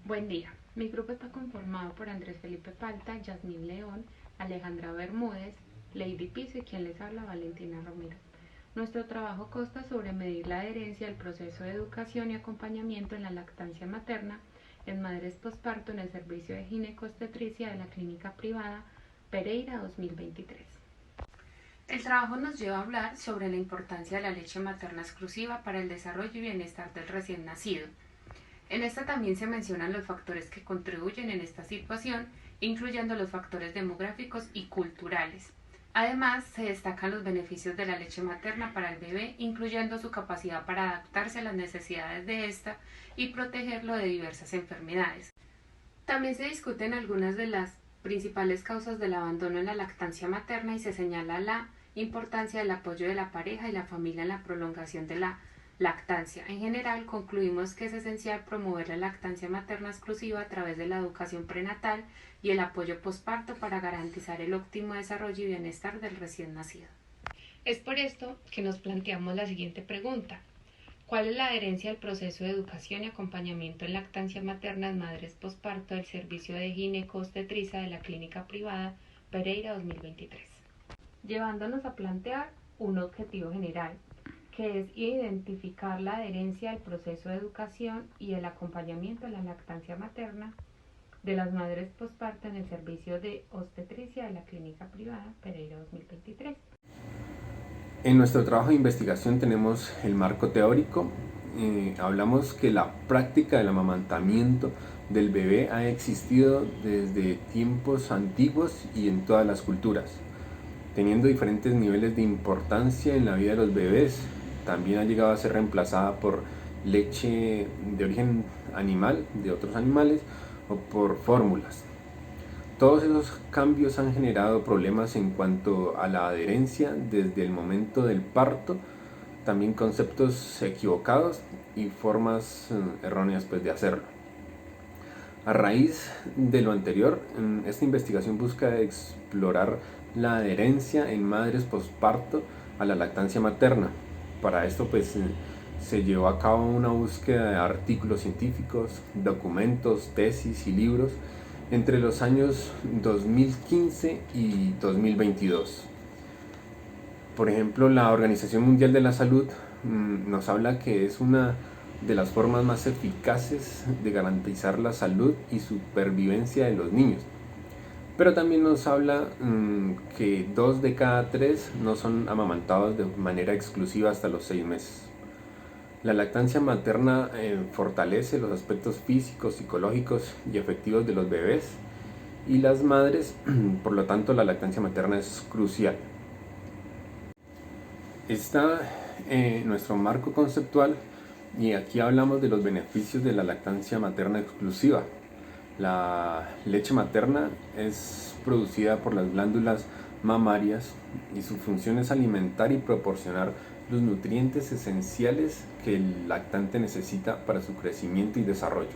Buen día. Mi grupo está conformado por Andrés Felipe Palta, Yasmín León, Alejandra Bermúdez, Lady Piso y quien les habla, Valentina Romero. Nuestro trabajo consta sobre medir la adherencia al proceso de educación y acompañamiento en la lactancia materna en madres posparto en el servicio de ginecobstetricia de la clínica privada Pereira 2023. El trabajo nos lleva a hablar sobre la importancia de la leche materna exclusiva para el desarrollo y bienestar del recién nacido. En esta también se mencionan los factores que contribuyen en esta situación, incluyendo los factores demográficos y culturales. Además, se destacan los beneficios de la leche materna para el bebé, incluyendo su capacidad para adaptarse a las necesidades de ésta y protegerlo de diversas enfermedades. También se discuten algunas de las principales causas del abandono en la lactancia materna y se señala la importancia del apoyo de la pareja y la familia en la prolongación de la lactancia. En general, concluimos que es esencial promover la lactancia materna exclusiva a través de la educación prenatal y el apoyo posparto para garantizar el óptimo desarrollo y bienestar del recién nacido. Es por esto que nos planteamos la siguiente pregunta. ¿Cuál es la adherencia al proceso de educación y acompañamiento en lactancia materna en madres posparto del servicio de ginecobstetricia de la clínica privada Pereira 2023? Llevándonos a plantear un objetivo general, que es identificar la adherencia al proceso de educación y el acompañamiento en la lactancia materna de las madres posparto en el servicio de obstetricia de la clínica privada Pereira 2023. En nuestro trabajo de investigación tenemos el marco teórico. Hablamos que la práctica del amamantamiento del bebé ha existido desde tiempos antiguos y en todas las culturas, teniendo diferentes niveles de importancia en la vida de los bebés. También ha llegado a ser reemplazada por leche de origen animal, de otros animales, o por fórmulas. Todos esos cambios han generado problemas en cuanto a la adherencia desde el momento del parto, también conceptos equivocados y formas erróneas de hacerlo. A raíz de lo anterior, esta investigación busca explorar la adherencia en madres posparto a la lactancia materna. Para esto se llevó a cabo una búsqueda de artículos científicos, documentos, tesis y libros entre los años 2015 y 2022. Por ejemplo, la Organización Mundial de la Salud nos habla que es una de las formas más eficaces de garantizar la salud y supervivencia de los niños. Pero también nos habla que 2 de cada 3 no son amamantados de manera exclusiva hasta los 6 meses. La lactancia materna fortalece los aspectos físicos, psicológicos y afectivos de los bebés y las madres, por lo tanto la lactancia materna es crucial. Está nuestro marco conceptual y aquí hablamos de los beneficios de la lactancia materna exclusiva. La leche materna es producida por las glándulas mamarias y su función es alimentar y proporcionar los nutrientes esenciales que el lactante necesita para su crecimiento y desarrollo,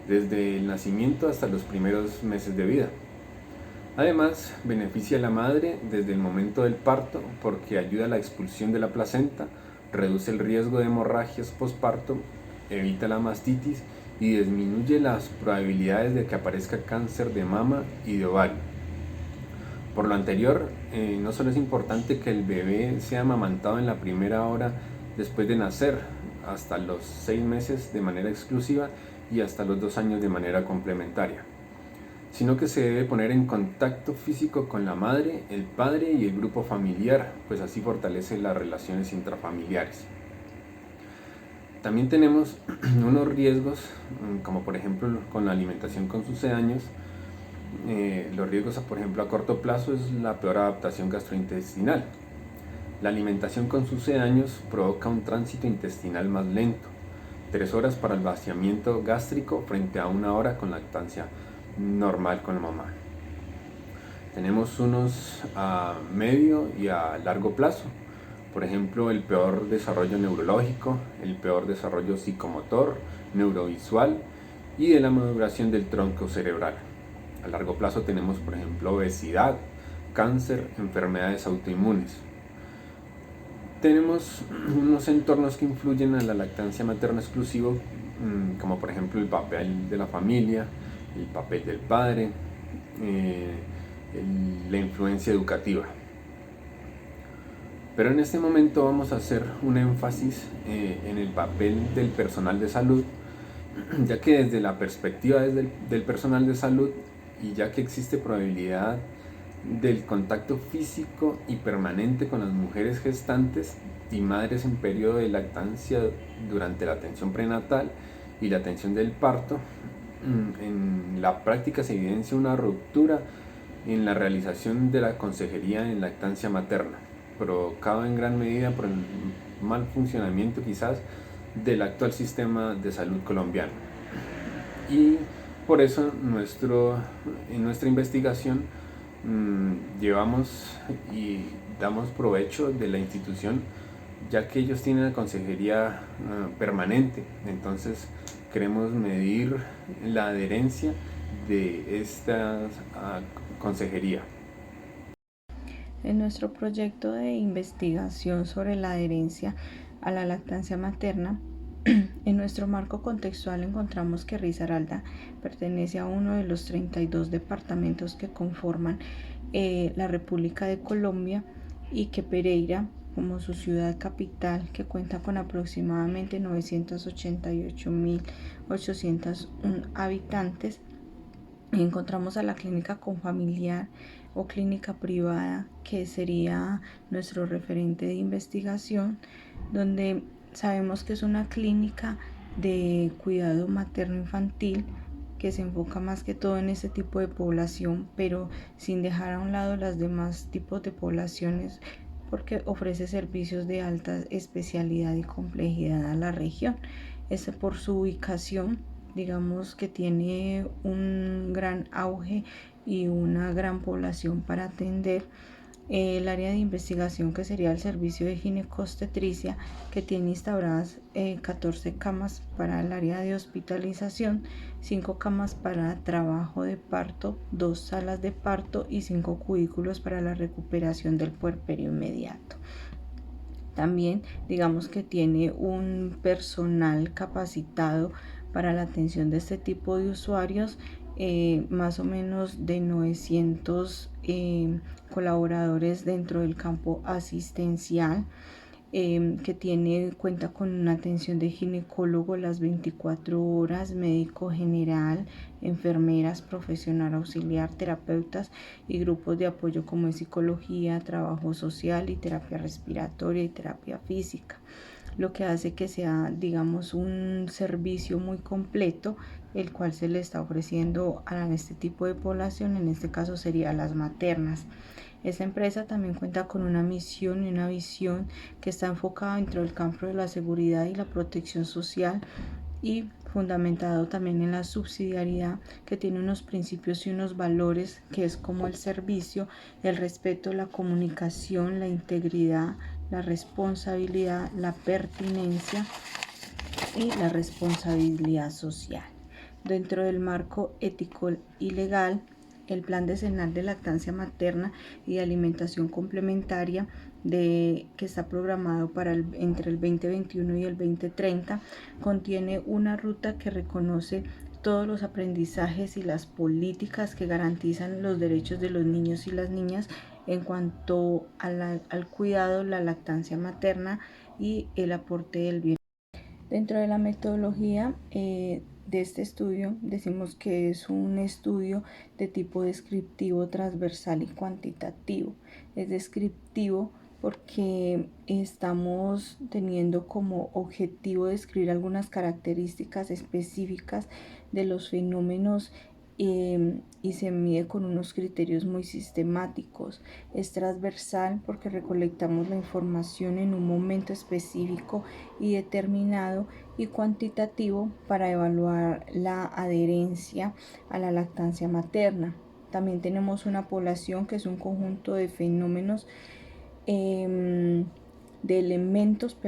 desde el nacimiento hasta los primeros meses de vida. Además, beneficia a la madre desde el momento del parto porque ayuda a la expulsión de la placenta, reduce el riesgo de hemorragias postparto, evita la mastitis y disminuye las probabilidades de que aparezca cáncer de mama y de ovario. Por lo anterior, no solo es importante que el bebé sea amamantado en la primera hora después de nacer, hasta los 6 meses de manera exclusiva y hasta los 2 años de manera complementaria, sino que se debe poner en contacto físico con la madre, el padre y el grupo familiar, pues así fortalece las relaciones intrafamiliares. También tenemos unos riesgos, como por ejemplo con la alimentación con sucedáneos. Los riesgos, por ejemplo, a corto plazo es la peor adaptación gastrointestinal. La alimentación con sucedáneos provoca un tránsito intestinal más lento, 3 horas para el vaciamiento gástrico frente a 1 hora con lactancia normal con la mamá. Tenemos unos a medio y a largo plazo. Por ejemplo, el peor desarrollo neurológico, el peor desarrollo psicomotor, neurovisual y de la maduración del tronco cerebral. A largo plazo tenemos, por ejemplo, obesidad, cáncer, enfermedades autoinmunes. Tenemos unos entornos que influyen a la lactancia materna exclusiva como por ejemplo el papel de la familia, el papel del padre, la influencia educativa. Pero en este momento vamos a hacer un énfasis en el papel del personal de salud, ya que desde la perspectiva del personal de salud, y ya que existe probabilidad del contacto físico y permanente con las mujeres gestantes y madres en periodo de lactancia durante la atención prenatal y la atención del parto, en la práctica se evidencia una ruptura en la realización de la consejería en lactancia materna, provocado en gran medida por el mal funcionamiento quizás del actual sistema de salud colombiano. Y por eso en nuestra investigación llevamos y damos provecho de la institución, ya que ellos tienen la consejería permanente. Entonces queremos medir la adherencia de esta consejería. En nuestro proyecto de investigación sobre la adherencia a la lactancia materna, en nuestro marco contextual encontramos que Risaralda pertenece a uno de los 32 departamentos que conforman la República de Colombia, y que Pereira, como su ciudad capital, que cuenta con aproximadamente 988.801 habitantes, encontramos a la clínica confamiliar o clínica privada, que sería nuestro referente de investigación, donde sabemos que es una clínica de cuidado materno-infantil que se enfoca más que todo en este tipo de población, pero sin dejar a un lado los demás tipos de poblaciones, porque ofrece servicios de alta especialidad y complejidad a la región. Por su ubicación, digamos que tiene un gran auge y una gran población para atender. El área de investigación, que sería el servicio de ginecobstetricia, que tiene instauradas 14 camas para el área de hospitalización, 5 camas para trabajo de parto, 2 salas de parto y 5 cubículos para la recuperación del puerperio inmediato. También digamos que tiene un personal capacitado para la atención de este tipo de usuarios, más o menos de 900 colaboradores dentro del campo asistencial, que cuenta con una atención de ginecólogo las 24 horas, médico general, enfermeras, profesional auxiliar, terapeutas y grupos de apoyo como es psicología, trabajo social y terapia respiratoria y terapia física, lo que hace que sea, digamos, un servicio muy completo, el cual se le está ofreciendo a este tipo de población, en este caso sería las maternas. Esta empresa también cuenta con una misión y una visión que está enfocada dentro del campo de la seguridad y la protección social, y fundamentado también en la subsidiariedad, que tiene unos principios y unos valores, que es como el servicio, el respeto, la comunicación, la integridad, la responsabilidad, la pertinencia y la responsabilidad social. Dentro del marco ético y legal, el Plan Decenal de Lactancia Materna y de Alimentación Complementaria, que está programado entre el 2021 y el 2030, contiene una ruta que reconoce todos los aprendizajes y las políticas que garantizan los derechos de los niños y las niñas en cuanto al cuidado, la lactancia materna y el aporte del bien. Dentro de la metodología de este estudio, decimos que es un estudio de tipo descriptivo, transversal y cuantitativo. Es descriptivo porque estamos teniendo como objetivo describir algunas características específicas de los fenómenos, y se mide con unos criterios muy sistemáticos. Es transversal porque recolectamos la información en un momento específico y determinado, y cuantitativo para evaluar la adherencia a la lactancia materna. También tenemos una población que es un conjunto de fenómenos, de elementos,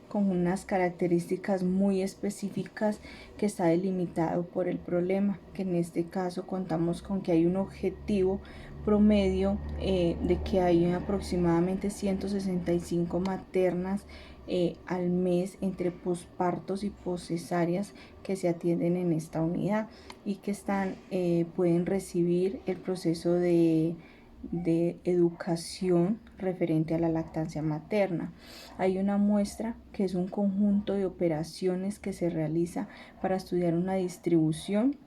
con unas características muy específicas, que está delimitado por el problema, que en este caso contamos con que hay un objetivo promedio de que hay aproximadamente 165 maternas al mes entre pospartos y poscesáreas que se atienden en esta unidad y que pueden recibir el proceso de educación referente a la lactancia materna. Hay una muestra que es un conjunto de operaciones que se realiza para estudiar una distribución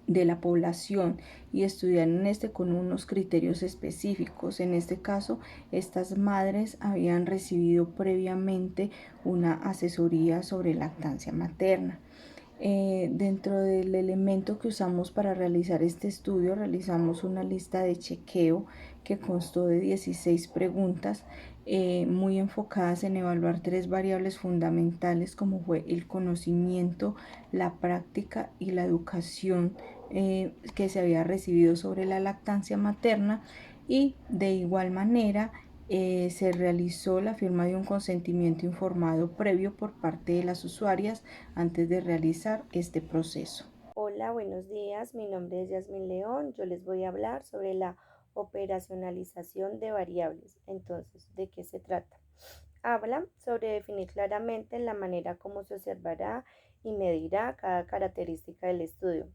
de la población y estudiar en con unos criterios específicos. En este caso, estas madres habían recibido previamente una asesoría sobre lactancia materna. Dentro del elemento que usamos para realizar este estudio, realizamos una lista de chequeo que constó de 16 preguntas muy enfocadas en evaluar 3 variables fundamentales como fue el conocimiento, la práctica y la educación que se había recibido sobre la lactancia materna, y de igual manera se realizó la firma de un consentimiento informado previo por parte de las usuarias antes de realizar este proceso. Hola, buenos días. Mi nombre es Yasmín León. Yo les voy a hablar sobre la operacionalización de variables. Entonces, ¿de qué se trata? Habla sobre definir claramente la manera como se observará y medirá cada característica del estudio,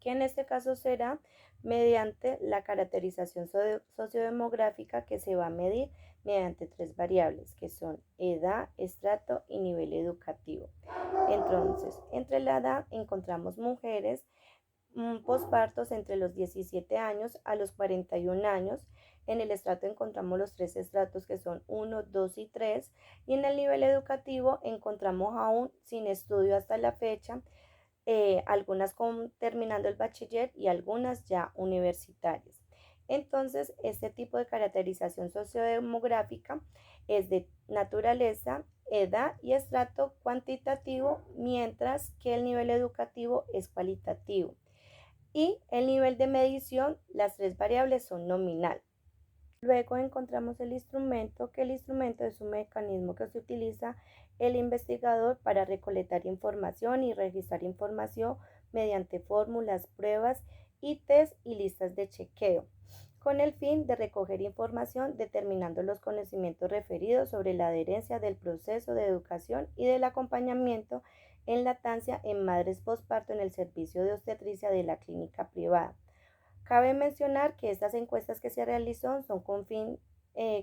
que en este caso será mediante la caracterización sociodemográfica que se va a medir mediante 3 variables, que son edad, estrato y nivel educativo. Entonces, entre la edad encontramos mujeres pospartos entre los 17 años a los 41 años. En el estrato encontramos los 3 estratos que son 1, 2 y 3. Y en el nivel educativo encontramos aún sin estudio hasta la fecha, algunas terminando el bachiller y algunas ya universitarias. Entonces, este tipo de caracterización sociodemográfica es de naturaleza, edad y estrato cuantitativo, mientras que el nivel educativo es cualitativo. Y el nivel de medición, las 3 variables son nominal. Luego encontramos el instrumento, que el instrumento es un mecanismo que se utiliza el investigador para recolectar información y registrar información mediante fórmulas, pruebas y test y listas de chequeo, con el fin de recoger información determinando los conocimientos referidos sobre la adherencia del proceso de educación y del acompañamiento en lactancia en madres posparto en el servicio de obstetricia de la clínica privada. Cabe mencionar que estas encuestas que se realizó son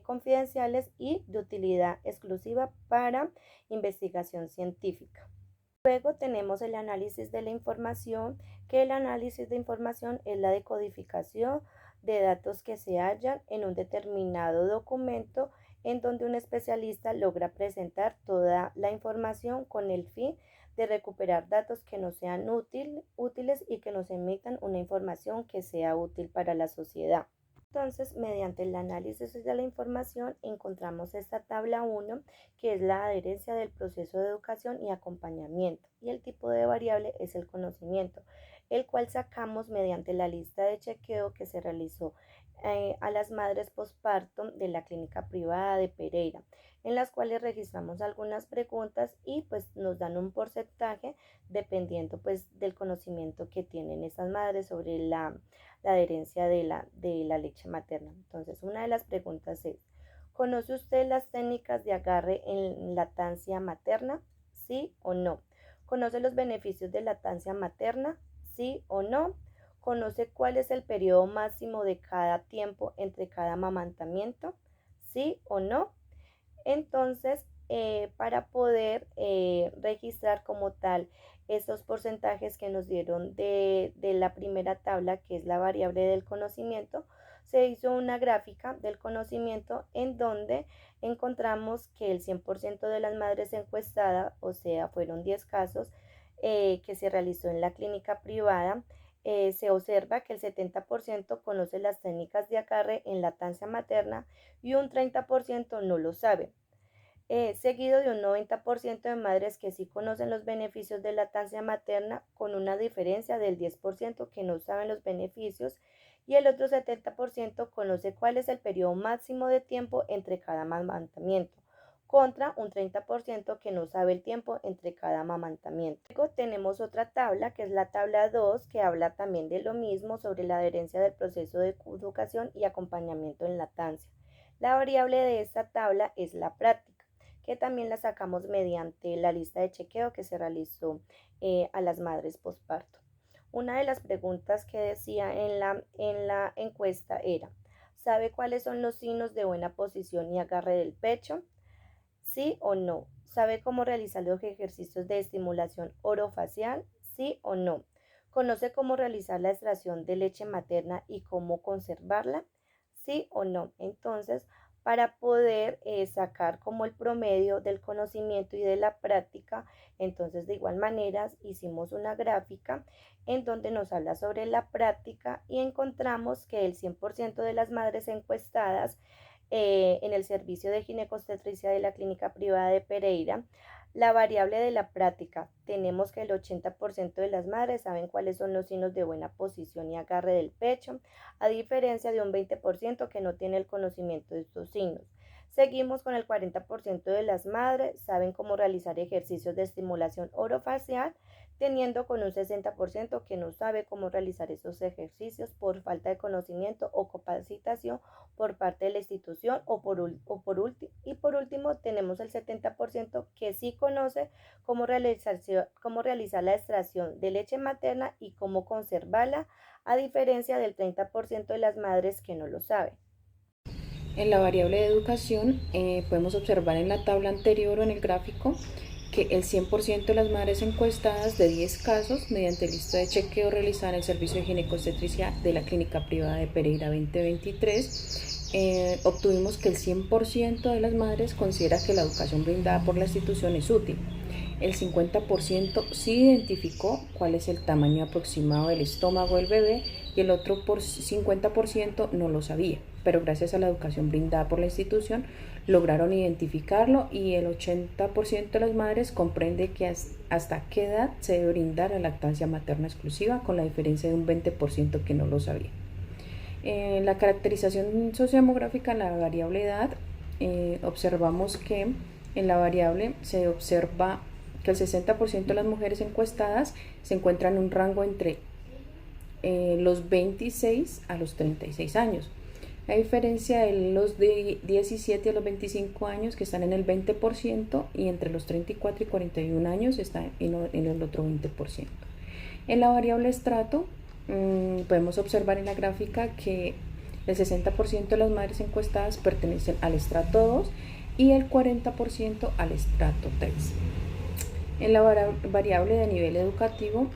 confidenciales y de utilidad exclusiva para investigación científica. Luego tenemos el análisis de la información, que el análisis de información es la decodificación de datos que se hallan en un determinado documento en donde un especialista logra presentar toda la información con el fin de recuperar datos que nos sean útiles y que nos emitan una información que sea útil para la sociedad. Entonces, mediante el análisis de la información, encontramos esta tabla 1, que es la adherencia del proceso de educación y acompañamiento. Y el tipo de variable es el conocimiento, el cual sacamos mediante la lista de chequeo que se realizó a las madres posparto de la clínica privada de Pereira, en las cuales registramos algunas preguntas y pues nos dan un porcentaje dependiendo pues del conocimiento que tienen estas madres sobre la adherencia de la leche materna. Entonces, una de las preguntas es: ¿conoce usted las técnicas de agarre en lactancia materna? ¿Sí o no? ¿Conoce los beneficios de lactancia materna? ¿Sí o no? ¿Conoce cuál es el periodo máximo de cada tiempo entre cada amamantamiento? ¿Sí o no? Entonces, para poder registrar como tal estos porcentajes que nos dieron de la primera tabla, que es la variable del conocimiento, se hizo una gráfica del conocimiento en donde encontramos que el 100% de las madres encuestadas, o sea, fueron 10 casos que se realizó en la clínica privada, se observa que el 70% conoce las técnicas de agarre en lactancia materna y un 30% no lo sabe. Seguido de un 90% de madres que sí conocen los beneficios de lactancia materna, con una diferencia del 10% que no saben los beneficios, y el otro 70% conoce cuál es el periodo máximo de tiempo entre cada amamantamiento, contra un 30% que no sabe el tiempo entre cada amamantamiento. Luego tenemos otra tabla, que es la tabla 2, que habla también de lo mismo, sobre la adherencia del proceso de educación y acompañamiento en lactancia. La variable de esta tabla es la práctica, que también la sacamos mediante la lista de chequeo que se realizó a las madres posparto. Una de las preguntas que decía en la encuesta era, ¿sabe cuáles son los signos de buena posición y agarre del pecho? ¿Sí o no? ¿Sabe cómo realizar los ejercicios de estimulación orofacial? ¿Sí o no? ¿Conoce cómo realizar la extracción de leche materna y cómo conservarla? ¿Sí o no? Entonces, para poder sacar como el promedio del conocimiento y de la práctica, entonces de igual manera hicimos una gráfica en donde nos habla sobre la práctica y encontramos que el 100% de las madres encuestadas en el servicio de ginecobstetricia de la clínica privada de Pereira, la variable de la práctica, tenemos que el 80% de las madres saben cuáles son los signos de buena posición y agarre del pecho, a diferencia de un 20% que no tiene el conocimiento de estos signos. Seguimos con el 40% de las madres saben cómo realizar ejercicios de estimulación orofacial, teniendo con un 60% que no sabe cómo realizar esos ejercicios por falta de conocimiento o capacitación por parte de la institución por último tenemos el 70% que sí conoce cómo realizar la extracción de leche materna y cómo conservarla, a diferencia del 30% de las madres que no lo saben. En la variable de educación podemos observar en la tabla anterior o en el gráfico que el 100% de las madres encuestadas de 10 casos, mediante lista de chequeo realizada en el servicio de ginecobstetricia de la clínica privada de Pereira 2023, obtuvimos que el 100% de las madres considera que la educación brindada por la institución es útil. El 50% sí identificó cuál es el tamaño aproximado del estómago del bebé y el otro 50% no lo sabía, pero gracias a la educación brindada por la institución lograron identificarlo y el 80% de las madres comprende que hasta qué edad se debe brindar la lactancia materna exclusiva, con la diferencia de un 20% que no lo sabía. En la caracterización sociodemográfica en la variable edad, observamos que en la variable se observa que el 60% de las mujeres encuestadas se encuentran en un rango entre los 26 a los 36 años, a diferencia de los de 17 a los 25 años que están en el 20% y entre los 34 y 41 años están en el otro 20%. En la variable estrato podemos observar en la gráfica que el 60% de las madres encuestadas pertenecen al estrato 2 y el 40% al estrato 3. En la variable de nivel educativo,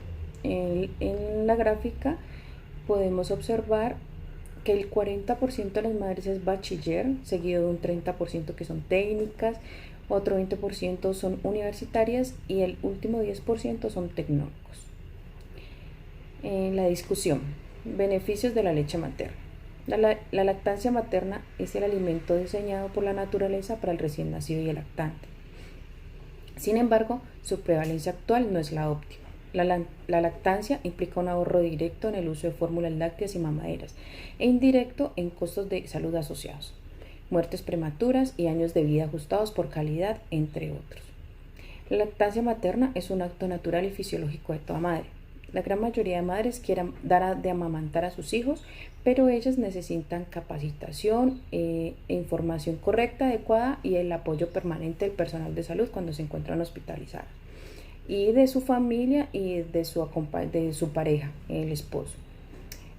en la gráfica podemos observar que el 40% de las madres es bachiller, seguido de un 30% que son técnicas, otro 20% son universitarias y el último 10% son tecnólogos. En la discusión, beneficios de la leche materna. La lactancia materna es el alimento diseñado por la naturaleza para el recién nacido y el lactante. Sin embargo, su prevalencia actual no es la óptima. La lactancia implica un ahorro directo en el uso de fórmulas lácteas y mamaderas e indirecto en costos de salud asociados, muertes prematuras y años de vida ajustados por calidad, entre otros. La lactancia materna es un acto natural y fisiológico de toda madre. La gran mayoría de madres quieren dar de amamantar a sus hijos, pero ellas necesitan capacitación e información correcta, adecuada y el apoyo permanente del personal de salud cuando se encuentran hospitalizadas, y de su familia y de su pareja, el esposo.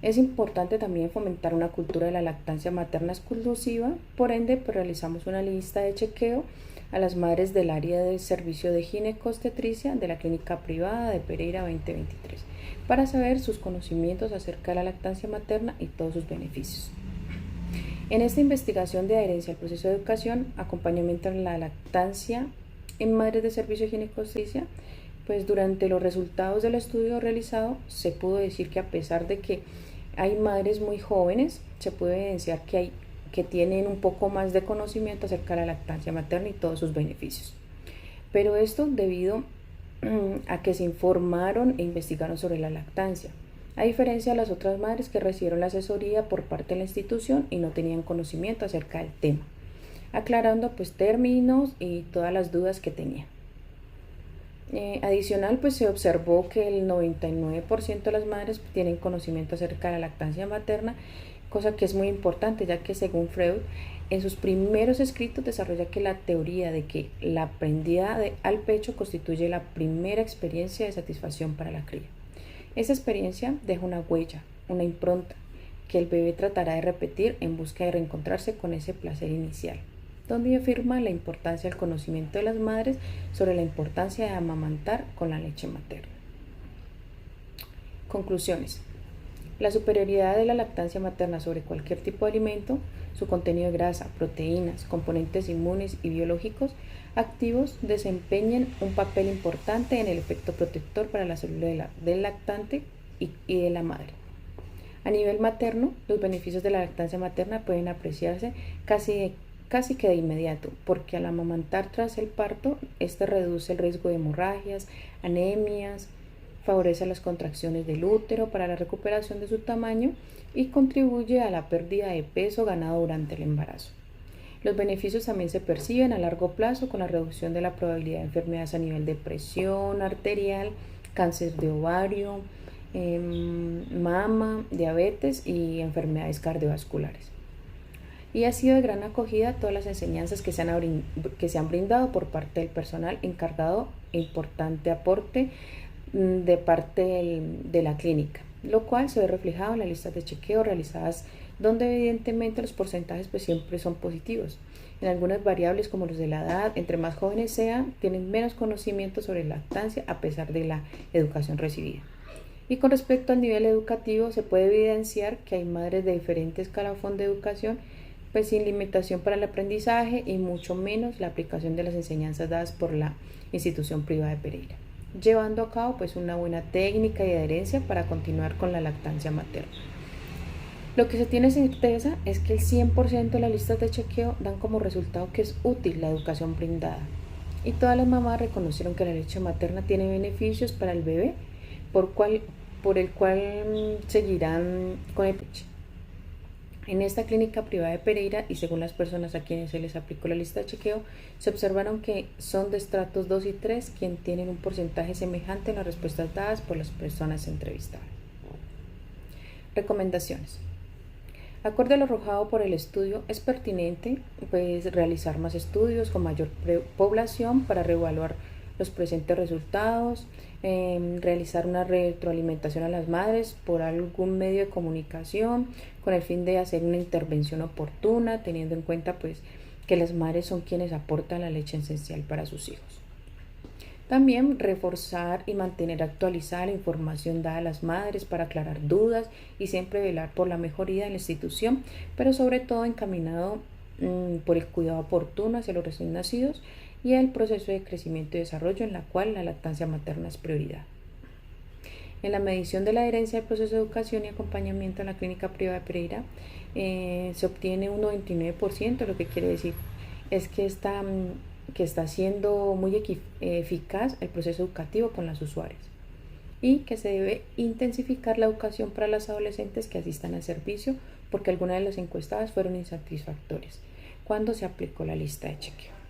Es importante también fomentar una cultura de la lactancia materna exclusiva, por ende pues, realizamos una lista de chequeo a las madres del área de servicio de ginecobstetricia de la clínica privada de Pereira 2023 para saber sus conocimientos acerca de la lactancia materna y todos sus beneficios. En esta investigación de adherencia al proceso de educación, acompañamiento en la lactancia en madres de servicio de ginecobstetricia, pues durante los resultados del estudio realizado se pudo decir que a pesar de que hay madres muy jóvenes, se puede evidenciar que tienen un poco más de conocimiento acerca de la lactancia materna y todos sus beneficios. Pero esto debido a que se informaron e investigaron sobre la lactancia, a diferencia de las otras madres que recibieron la asesoría por parte de la institución y no tenían conocimiento acerca del tema, aclarando pues términos y todas las dudas que tenían. Adicional, pues se observó que el 99% de las madres tienen conocimiento acerca de la lactancia materna cosa que es muy importante, ya que según Freud, en sus primeros escritos desarrolla que la teoría de que la prendida al pecho constituye la primera experiencia de satisfacción para la cría. Esa experiencia deja una huella, una impronta, que el bebé tratará de repetir en busca de reencontrarse con ese placer inicial, donde afirma la importancia del conocimiento de las madres sobre la importancia de amamantar con la leche materna. Conclusiones. La superioridad de la lactancia materna sobre cualquier tipo de alimento, su contenido de grasa, proteínas, componentes inmunes y biológicos activos desempeñan un papel importante en el efecto protector para la célula del lactante y de la madre. A nivel materno, los beneficios de la lactancia materna pueden apreciarse casi que de inmediato, porque al amamantar tras el parto, este reduce el riesgo de hemorragias, anemias, favorece las contracciones del útero para la recuperación de su tamaño y contribuye a la pérdida de peso ganado durante el embarazo. Los beneficios también se perciben a largo plazo con la reducción de la probabilidad de enfermedades a nivel de presión arterial, cáncer de ovario, mama, diabetes y enfermedades cardiovasculares. Y ha sido de gran acogida todas las enseñanzas que se han brindado por parte del personal encargado, importante aporte de parte de la clínica, lo cual se ve reflejado en las listas de chequeo realizadas, donde evidentemente los porcentajes pues siempre son positivos. En algunas variables como los de la edad, entre más jóvenes sean, tienen menos conocimiento sobre lactancia a pesar de la educación recibida. Y con respecto al nivel educativo, se puede evidenciar que hay madres de diferente escalafón de educación, pues sin limitación para el aprendizaje y mucho menos la aplicación de las enseñanzas dadas por la institución privada de Pereira, llevando a cabo pues una buena técnica y adherencia para continuar con la lactancia materna. Lo que se tiene certeza es que el 100% de las listas de chequeo dan como resultado que es útil la educación brindada, y todas las mamás reconocieron que la leche materna tiene beneficios para el bebé, por el cual seguirán con el pecho. En esta clínica privada de Pereira, y según las personas a quienes se les aplicó la lista de chequeo, se observaron que son de estratos 2 y 3 quien tienen un porcentaje semejante en las respuestas dadas por las personas entrevistadas. Recomendaciones. Acorde a lo arrojado por el estudio, es pertinente realizar más estudios con mayor población para reevaluar los presentes resultados, realizar una retroalimentación a las madres por algún medio de comunicación con el fin de hacer una intervención oportuna, teniendo en cuenta que las madres son quienes aportan la leche esencial para sus hijos. También reforzar y mantener actualizada la información dada a las madres para aclarar dudas y siempre velar por la mejoría de la institución, pero sobre todo encaminado por el cuidado oportuno hacia los recién nacidos y el proceso de crecimiento y desarrollo en la cual la lactancia materna es prioridad. En la medición de la adherencia del proceso de educación y acompañamiento en la clínica privada de Pereira se obtiene un 99%, lo que quiere decir es que está siendo muy eficaz el proceso educativo con las usuarias y que se debe intensificar la educación para las adolescentes que asistan al servicio, porque algunas de las encuestadas fueron insatisfactorias cuando se aplicó la lista de chequeo.